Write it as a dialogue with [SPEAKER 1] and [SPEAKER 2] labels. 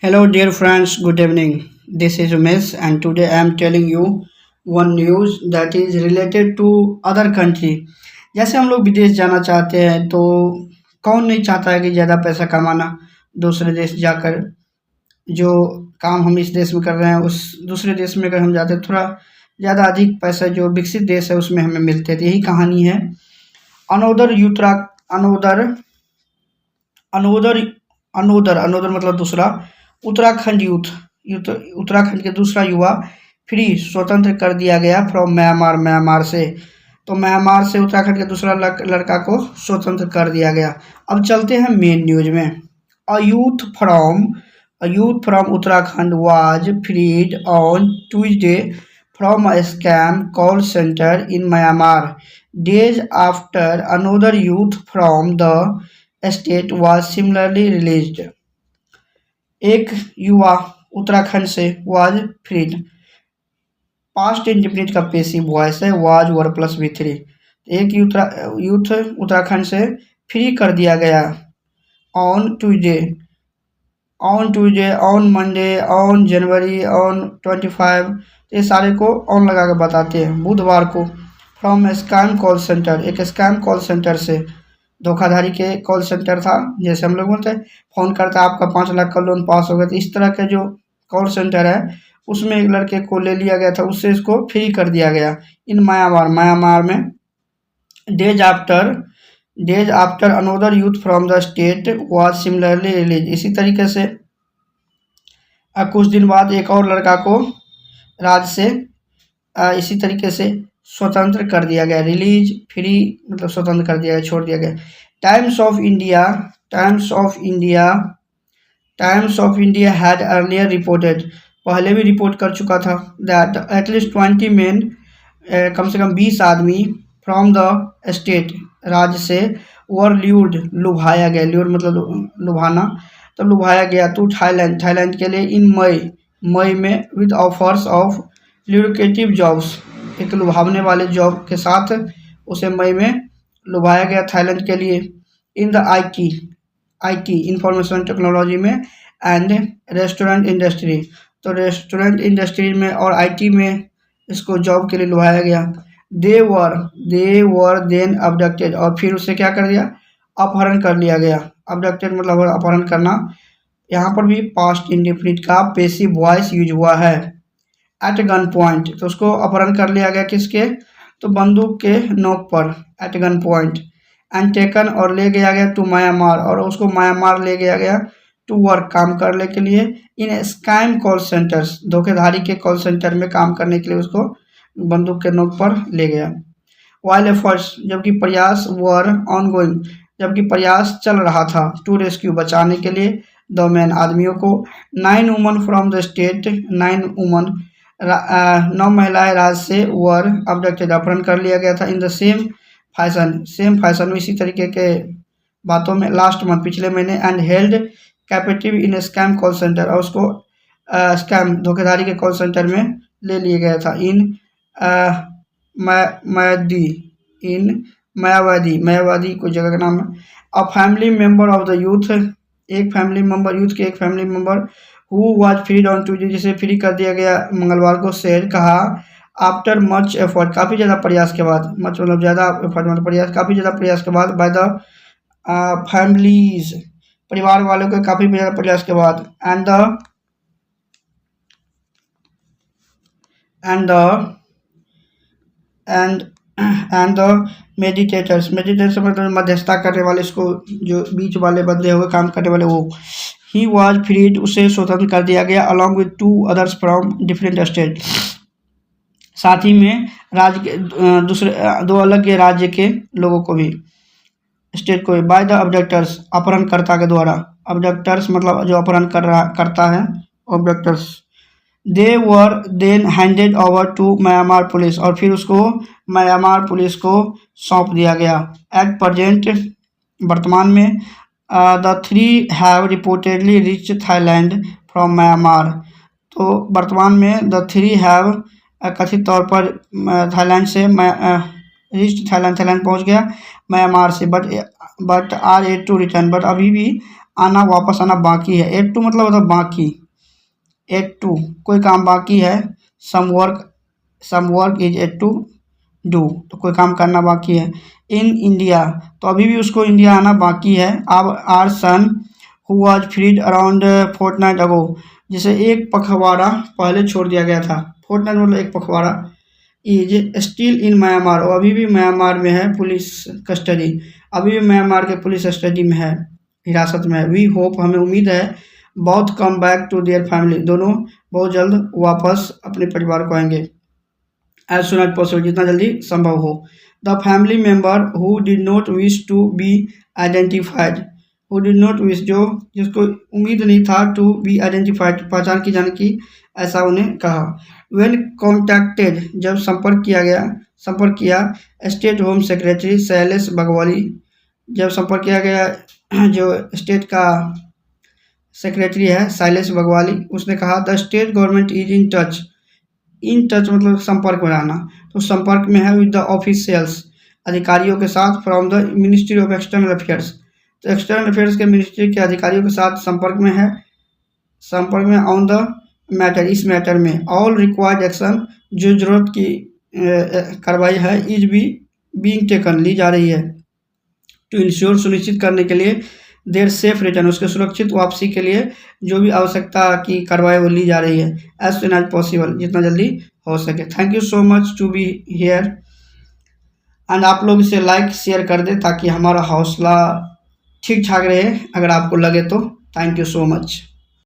[SPEAKER 1] Hello, dear friends. Good evening. This is Umesh, and today I am telling you one news that is related to other country. जैसे हम लोग विदेश जाना चाहते हैं तो कौन नहीं चाहता है कि ज़्यादा पैसा कमाना दूसरे देश जाकर जो काम हम इस देश में कर रहे हैं उस दूसरे देश में अगर हम जाते हैं थोड़ा ज़्यादा अधिक पैसा जो विकसित देश है उसमें हमें मिलते हैं तो यही कहानी है अनोदर यूत्रा अनोदर अनोदर अनोदर अनोदर मतलब दूसरा उत्तराखंड यूथ उत्तराखंड के दूसरा युवा फ्री स्वतंत्र कर दिया गया फ्रॉम म्यांमार से। तो म्यांमार से उत्तराखंड के दूसरा लड़का को स्वतंत्र कर दिया गया। अब चलते हैं मेन न्यूज में। A youth from Uttarakhand was freed on Tuesday from a scam call centre in Myanmar days after another youth from the state was similarly released. एक युवा उत्तराखंड से वाज फ्रीड, पास्ट इंडेफिनिट का पेसिव वॉइस है was were plus V3। एक youth Uttarakhand से free कर दिया गया on Tuesday on Monday on January on 25। ये सारे को ऑन लगा के बताते हैं बुधवार को। फ्रॉम स्कैम कॉल सेंटर, एक स्कैम कॉल सेंटर से, धोखाधड़ी के कॉल सेंटर था। जैसे हम लोग बोलते हैं फ़ोन करता है आपका 5 लाख का लोन पास हो गया, तो इस तरह के जो कॉल सेंटर है उसमें एक लड़के को ले लिया गया था, उससे इसको फ्री कर दिया गया इन म्यांमार में। Days after another youth from the state was similarly release. इसी तरीके से कुछ दिन बाद एक और लड़का को राज्य से इसी तरीके से स्वतंत्र कर दिया गया। रिलीज फ्री मतलब स्वतंत्र कर दिया गया, छोड़ दिया गया। Times of India had earlier reported, पहले भी रिपोर्ट कर चुका था दैट एटलीस्ट 20 मेन, कम से कम 20 आदमी फ्रॉम द स्टेट, राज्य से, वर ल्यूर्ड, लुभाया गया। ल्यूर मतलब लुभाना, तो लुभाया गया टू थाईलैंड के लिए इन मई में विद ऑफर्स ऑफ ल्यूकेटिव जॉब्स, एक लुभावने वाले जॉब के साथ उसे मई में लुभाया गया थाईलैंड के लिए। In the IT information technology में एंड रेस्टोरेंट इंडस्ट्री, तो रेस्टोरेंट इंडस्ट्री में और आईटी में इसको जॉब के लिए लुभाया गया। दे वर देन अबडक्टेड, और फिर उसे क्या कर दिया, अपहरण कर लिया गया। अबडक्टेड मतलब अपहरण करना। यहाँ पर भी पास्ट इंडेफिनिट का पेसिव वॉइस यूज हुआ है। एट गन पॉइंट, तो उसको अपहरण कर लिया गया किसके, तो बंदूक के नोक पर, at gun point. And taken, और ले गया गया टू म्यांमार, और उसको म्यांमार ले गया गया टू वर्क, काम करने के लिए। इन स्कैम कॉल सेंटर्स, धोखेधारी के कॉल सेंटर में काम करने के लिए उसको बंदूक के नोक पर ले गया। वाइल एफर्ट्स, जबकि प्रयास वर ऑनगोइंग, जबकि प्रयास चल रहा था टू रेस्क्यू, बचाने के लिए, दो मैन, आदमियों को। 9 वुमन फ्रॉम द स्टेट, 9 महिलाएं राज्य से वर अबडक्टेड, अपहरण कर लिया गया था। इन द सेम फैशन में, इसी तरीके के बातों में, लास्ट मंथ, पिछले महीने। And held captive in scam call centre, और उसको स्कैम धोखेधारी के कॉल सेंटर में ले लिया गया था। मायावादी कोई जगह का नाम है। A family member of the youth, एक family member who was freed on Tuesday, जिसे फ्री कर दिया गया मंगलवार को, शेर कहा, आफ्टर मच एफर्ट, काफ़ी ज़्यादा प्रयास के बाद, मच मतलब ज़्यादा एफर्ट मतलब प्रयास, काफ़ी ज़्यादा प्रयास के बाद, बाय द फैमिलीज, परिवार वालों के काफ़ी ज़्यादा प्रयास के बाद। एंड द मेडिटेटर्स मतलब मध्यस्थता करने वाले, इसको जो बीच वाले बंदे हुए काम करने वाले, वो ही वाज फ्रीड, उसे स्वतंत्र कर दिया गया। Along with 2 others from different state, साथ ही में राज्य के दूसरे 2 अलग के राज्य के लोगों को भी, स्टेट को। बाय द अबडक्टर्स, अपहरणकर्ता के द्वारा। अबडक्टर्स मतलब जो अपहरण करता है, abductors. They were then handed over to Myanmar police, और फिर उसको म्यांमार पुलिस को सौंप दिया गया। एट प्रेजेंट, वर्तमान में, the 3 have reportedly reach Thailand from Myanmar, तो वर्तमान में द 3 हैव कथित तौर पर थाईलैंड से रीच थाईलैंड पहुंच गया म्यांमार से, but are yet to return, but अभी भी आना वापस आना बाकी है। एट टू मतलब होता है बाकी। एट टू कोई काम बाकी है। Some work is yet to do, तो कोई काम करना बाकी है। इन इंडिया तो अभी भी उसको इंडिया आना बाकी है। अब our son who was freed around fortnight ago, जिसे एक पखवाड़ा पहले छोड़ दिया गया था। फोर्टनाइट मतलब एक पखवाड़ा। इज स्टिल इन म्यांमार, और अभी भी म्यांमार में है पुलिस कस्टडी। अभी भी म्यांमार के पुलिस कस्टडी में है, हिरासत में है। वी होप, हमें उम्मीद है, both come back to their family, दोनों बहुत जल्द वापस अपने परिवार को आएंगे। एज सुन एज पॉसिबल, जितना जल्दी संभव हो। The family member who did not wish to be identified, who did not wish जिसको उम्मीद नहीं था, टू बी आइडेंटिफाइड पहचान की जाने की, ऐसा उन्हें कहा। वेन कॉन्टैक्टेड जब संपर्क किया state home secretary Shailesh Bagwali, जब संपर्क किया गया जो स्टेट का सेक्रेटरी है शैलेश बगवाली, उसने कहा the state government is in touch मतलब संपर्क में रहना, तो संपर्क में है विद द ऑफिशियल्स, अधिकारियों के साथ, from the ministry of external affairs, तो एक्सटर्नल अफेयर्स के मिनिस्ट्री के अधिकारियों के साथ संपर्क में है, ऑन द मैटर, इस मैटर में। ऑल रिक्वायर्ड एक्शन, जो जरूरत की कार्रवाई है, इज बीइंग टेकन, ली जा रही है, टू इंश्योर, सुनिश्चित करने के लिए, देर सेफ रिटर्न, उसके सुरक्षित वापसी के लिए जो भी आवश्यकता की कार्रवाई वो ली जा रही है। एज सुन एज पॉसिबल, जितना जल्दी हो सके। Thank you so much to be here, and आप लोग इसे लाइक शेयर कर दें ताकि हमारा हौसला ठीक ठाक रहे, अगर आपको लगे तो। Thank you so much.